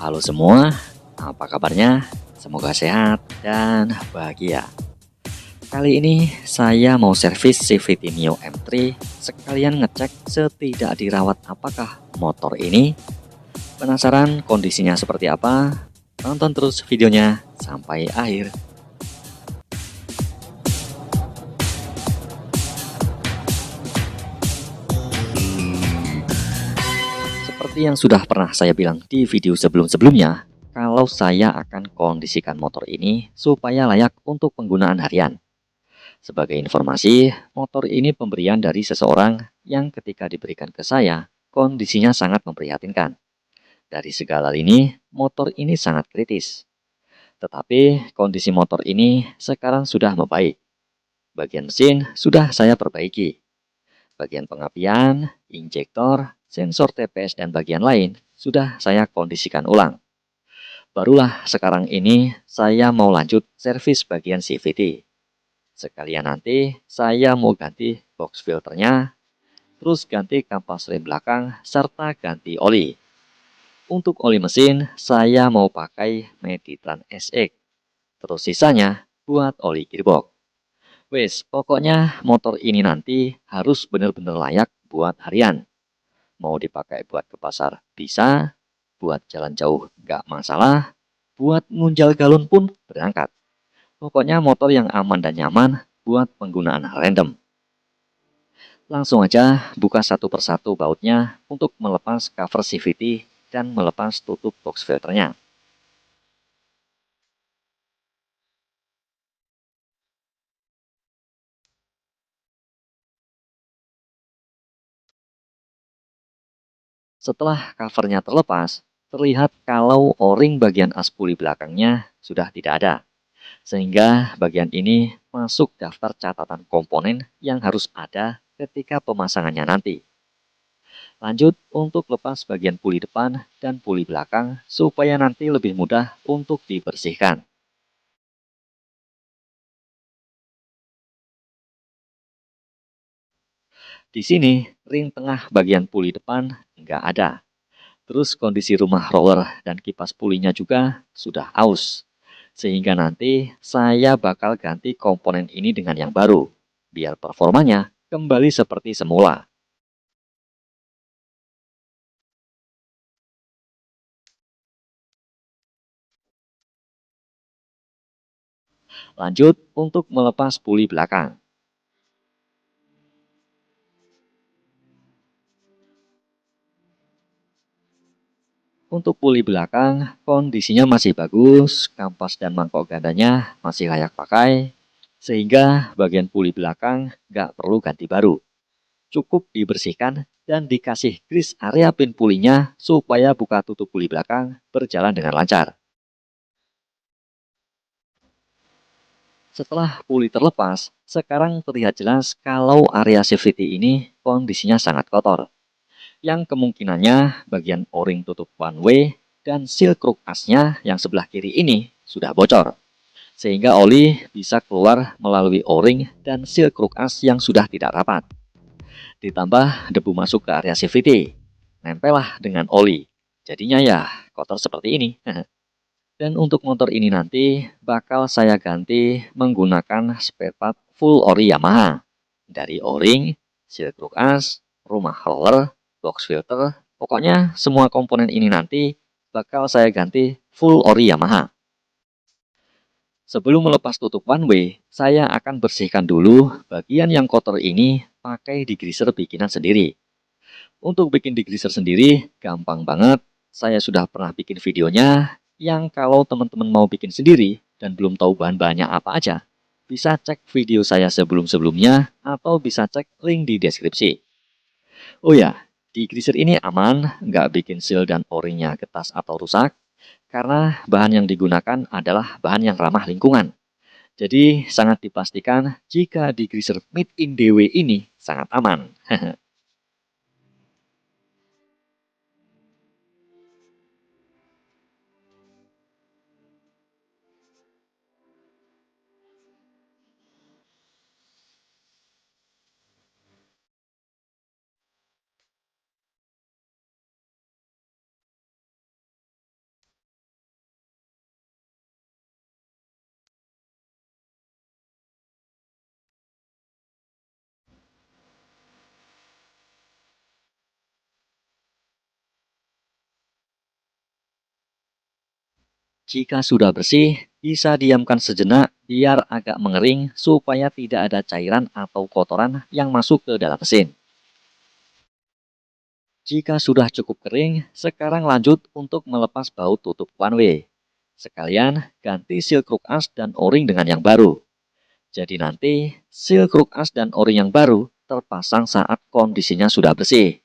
Halo semua, apa kabarnya? Semoga sehat dan bahagia. Kali ini saya mau servis CVT Mio M3, sekalian ngecek setidak dirawat apakah motor ini. Penasaran kondisinya seperti apa? Tonton terus videonya sampai akhir. Seperti yang sudah pernah saya bilang di video sebelum-sebelumnya, kalau saya akan kondisikan motor ini supaya layak untuk penggunaan harian. Sebagai informasi, motor ini pemberian dari seseorang yang ketika diberikan ke saya, kondisinya sangat memprihatinkan. Dari segala lini, motor ini sangat kritis. Tetapi kondisi motor ini sekarang sudah membaik. Bagian mesin sudah saya perbaiki. Bagian pengapian, injektor, sensor TPS, dan bagian lain sudah saya kondisikan ulang. Barulah sekarang ini saya mau lanjut servis bagian CVT. Sekalian nanti saya mau ganti box filternya, terus ganti kampas rem belakang, serta ganti oli. Untuk oli mesin, saya mau pakai Meditran SX. Terus sisanya buat oli gearbox. Wes, pokoknya motor ini nanti harus benar-benar layak buat harian. Mau dipakai buat ke pasar bisa, buat jalan jauh nggak masalah, buat ngunjal galon pun berangkat. Pokoknya motor yang aman dan nyaman buat penggunaan random. Langsung aja buka satu persatu bautnya untuk melepas cover CVT dan melepas tutup box filternya. Setelah covernya terlepas, terlihat kalau o-ring bagian aspuli belakangnya sudah tidak ada. Sehingga bagian ini masuk daftar catatan komponen yang harus ada ketika pemasangannya nanti. Lanjut untuk lepas bagian puli depan dan puli belakang supaya nanti lebih mudah untuk dibersihkan. Di sini, ring tengah bagian puli depan nggak ada. Terus kondisi rumah roller dan kipas pulinya juga sudah aus. Sehingga nanti saya bakal ganti komponen ini dengan yang baru, biar performanya kembali seperti semula. Lanjut untuk melepas puli belakang. Untuk puli belakang, kondisinya masih bagus, kampas dan mangkok gandanya masih layak pakai, sehingga bagian puli belakang nggak perlu ganti baru. Cukup dibersihkan dan dikasih grease area pin pulinya supaya buka tutup puli belakang berjalan dengan lancar. Setelah puli terlepas, sekarang terlihat jelas kalau area safety ini kondisinya sangat kotor. Yang kemungkinannya bagian o-ring tutup one way dan seal kruk asnya yang sebelah kiri ini sudah bocor. Sehingga oli bisa keluar melalui o-ring dan seal kruk as yang sudah tidak rapat. Ditambah debu masuk ke area CVT. Nempellah dengan oli. Jadinya ya kotor seperti ini. Dan untuk motor ini nanti bakal saya ganti menggunakan spare part full ori Yamaha. Dari o-ring, seal kruk as, rumah roller, box filter, pokoknya semua komponen ini nanti bakal saya ganti full ori Yamaha. Sebelum melepas tutup one way, saya akan bersihkan dulu bagian yang kotor ini pakai degreaser bikinan sendiri. Untuk bikin degreaser sendiri, gampang banget. Saya sudah pernah bikin videonya, yang kalau teman-teman mau bikin sendiri dan belum tahu bahan-bahannya apa aja, bisa cek video saya sebelum-sebelumnya atau bisa cek link di deskripsi. Oh ya, degreaser ini aman, nggak bikin seal dan o-ringnya getas atau rusak, karena bahan yang digunakan adalah bahan yang ramah lingkungan. Jadi sangat dipastikan jika degreaser made in DW ini sangat aman. Jika sudah bersih, bisa diamkan sejenak biar agak mengering supaya tidak ada cairan atau kotoran yang masuk ke dalam mesin. Jika sudah cukup kering, sekarang lanjut untuk melepas baut tutup one way. Sekalian ganti seal kruk as dan o-ring dengan yang baru. Jadi nanti seal kruk as dan o-ring yang baru terpasang saat kondisinya sudah bersih.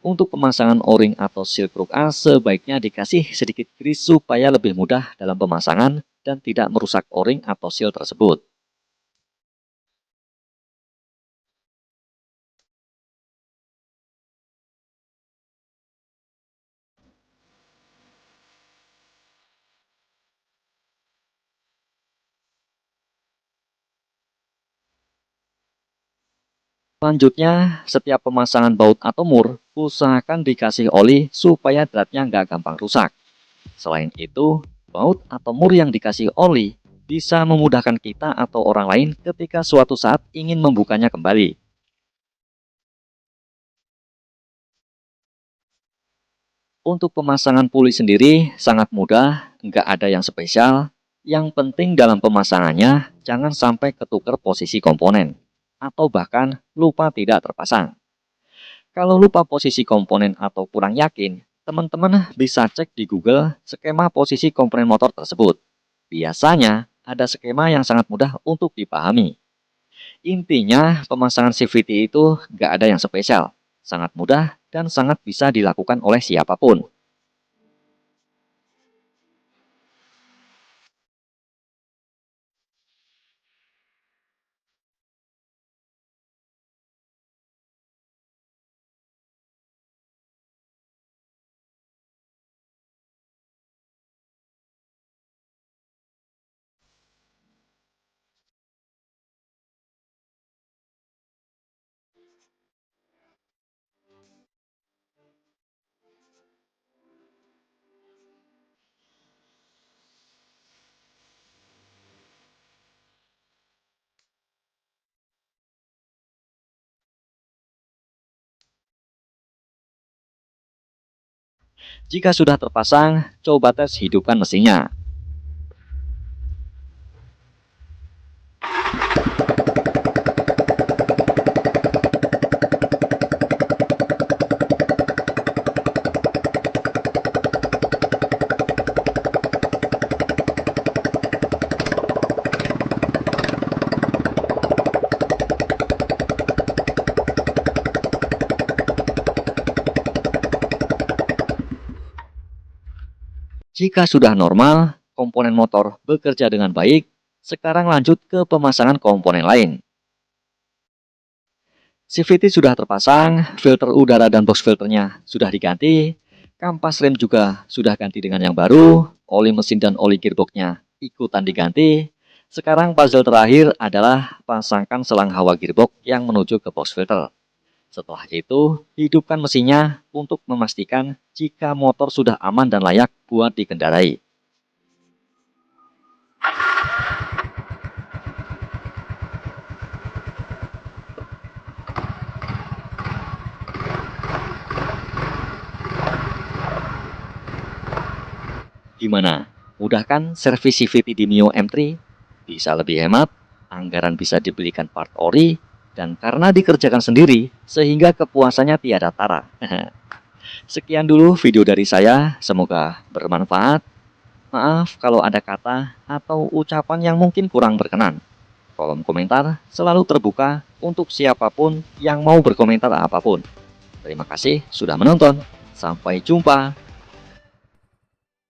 Untuk pemasangan o-ring atau seal kruk as sebaiknya dikasih sedikit grease supaya lebih mudah dalam pemasangan dan tidak merusak o-ring atau seal tersebut. Selanjutnya, setiap pemasangan baut atau mur, usahakan dikasih oli supaya dratnya nggak gampang rusak. Selain itu, baut atau mur yang dikasih oli bisa memudahkan kita atau orang lain ketika suatu saat ingin membukanya kembali. Untuk pemasangan puli sendiri sangat mudah, nggak ada yang spesial. Yang penting dalam pemasangannya jangan sampai ketukar posisi komponen, atau bahkan lupa tidak terpasang. Kalau lupa posisi komponen atau kurang yakin, teman-teman bisa cek di Google skema posisi komponen motor tersebut. Biasanya ada skema yang sangat mudah untuk dipahami. Intinya, pemasangan CVT itu nggak ada yang spesial, sangat mudah dan sangat bisa dilakukan oleh siapapun. Jika sudah terpasang, coba tes hidupkan mesinnya. Jika sudah normal, komponen motor bekerja dengan baik, sekarang lanjut ke pemasangan komponen lain. CVT sudah terpasang, filter udara dan box filternya sudah diganti, kampas rem juga sudah ganti dengan yang baru, oli mesin dan oli gearboxnya ikutan diganti. Sekarang puzzle terakhir adalah pasangkan selang hawa gearbox yang menuju ke box filter. Setelah itu, hidupkan mesinnya untuk memastikan jika motor sudah aman dan layak buat dikendarai. Gimana? Mudah kan servis CVT di Mio M3? Bisa lebih hemat, anggaran bisa dibelikan part ori, dan karena dikerjakan sendiri, sehingga kepuasannya tiada tara. Sekian dulu video dari saya, semoga bermanfaat. Maaf kalau ada kata atau ucapan yang mungkin kurang berkenan. Kolom komentar selalu terbuka untuk siapapun yang mau berkomentar apapun. Terima kasih sudah menonton. Sampai jumpa.